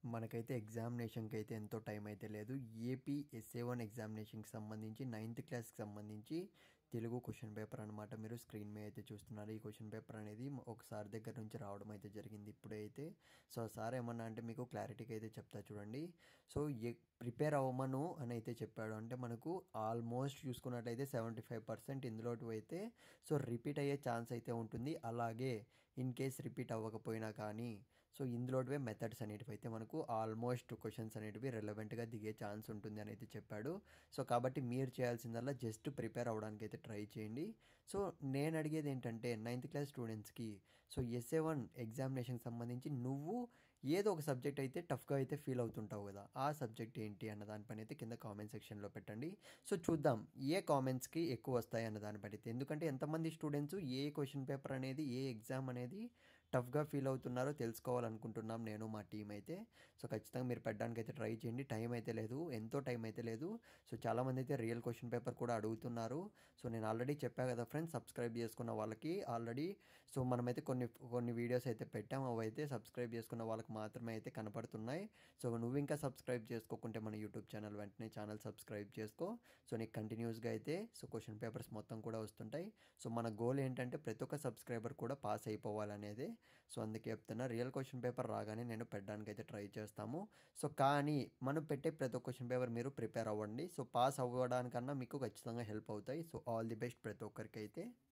మనకైతే ఎగ్జామినేషన్‌కి అయితే ఎంతో టైం అయితే లేదు. ఏపీ ఎస్ఏ1 ఎగ్జామినేషన్‌కి సంబంధించి 9థ్ క్లాస్‌కి సంబంధించి తెలుగు క్వెషన్ పేపర్ అనమాట. మీరు స్క్రీన్ మీద అయితే చూస్తున్నారు. ఈ క్వెషన్ పేపర్ అనేది ఒక సార్ దగ్గర నుంచి రావడం అయితే జరిగింది ఇప్పుడే అయితే. సో, ఆ సార్ ఏమన్నా అంటే మీకు క్లారిటీగా అయితే చెప్తా చూడండి. సో, ప్రిపేర్ అవ్వమను అని అయితే చెప్పాడు. అంటే మనకు ఆల్మోస్ట్ చూసుకున్నట్లయితే 75% ఇందులోటివి అయితే సో రిపీట్ అయ్యే ఛాన్స్ అయితే ఉంటుంది. అలాగే ఇన్ కేస్ రిపీట్ అవ్వకపోయినా కానీ సో ఇందులోటివే మెథడ్స్ అనేటివి అయితే మనకు ఆల్మోస్ట్ క్వశ్చన్స్ అనేటివి రెలవెంట్గా దిగే ఛాన్స్ ఉంటుంది అని అయితే చెప్పాడు. సో కాబట్టి మీరు చేయాల్సిందల్లా జస్ట్ ప్రిపేర్ అవ్వడానికి అయితే ట్రై చేయండి. సో నేను అడిగేది ఏంటంటే 9థ్ క్లాస్ స్టూడెంట్స్కి సో ఎస్ఏ1 ఎగ్జామినేషన్కి సంబంధించి నువ్వు ఏదో ఒక సబ్జెక్ట్ అయితే టఫ్గా అయితే ఫీల్ అవుతుంటావు కదా, ఆ సబ్జెక్ట్ ఏంటి అన్న దానిపైన అయితే కింద కామెంట్ సెక్షన్లో పెట్టండి. సో చూద్దాం ఏ కామెంట్స్కి ఎక్కువ వస్తాయి అన్న దానిపైన అయితే. ఎందుకంటే ఎంతమంది స్టూడెంట్స్ ఏ క్వశ్చన్ పేపర్ అనేది ఏ ఎగ్జామ్ అనేది టఫ్గా ఫీల్ అవుతున్నారో తెలుసుకోవాలనుకుంటున్నాం నేను మా టీం అయితే. సో ఖచ్చితంగా మీరు పెట్టడానికి అయితే ట్రై చేయండి. టైం అయితే లేదు, ఎంతో టైం అయితే లేదు. సో చాలామంది అయితే రియల్ క్వశ్చన్ పేపర్ కూడా అడుగుతున్నారు. సో నేను ఆల్రెడీ చెప్పా కదా ఫ్రెండ్స్, సబ్స్క్రైబ్ చేసుకున్న వాళ్ళకి ఆల్రెడీ సో మనమైతే కొన్ని కొన్ని వీడియోస్ అయితే పెట్టాము. అవి అయితే సబ్స్క్రైబ్ చేసుకున్న వాళ్ళకి మాత్రమే అయితే కనపడుతున్నాయి. సో నువ్వు ఇంకా సబ్స్క్రైబ్ చేసుకోకుంటే మన యూట్యూబ్ ఛానల్ వెంటనే ఛానల్ సబ్స్క్రైబ్ చేసుకో. సో నీకు కంటిన్యూస్గా అయితే సో క్వశ్చన్ పేపర్స్ మొత్తం కూడా వస్తుంటాయి. సో మన గోల్ ఏంటంటే ప్రతి ఒక్క సబ్స్క్రైబర్ కూడా పాస్ అయిపోవాలనేదే. సో అందుకే చెప్తున్నా, రియల్ క్వశ్చన్ పేపర్ రాగానే నేను పెట్టడానికి అయితే ట్రై చేస్తాము. సో కానీ మనం పెట్టే ప్రతి ఒక్క క్వశ్చన్ పేపర్ మీరు ప్రిపేర్ అవ్వండి. సో పాస్ అవ్వడానికన్నా మీకు ఖచ్చితంగా హెల్ప్ అవుతాయి. సో ఆల్ ది బెస్ట్ ప్రతి ఒక్కరికి అయితే.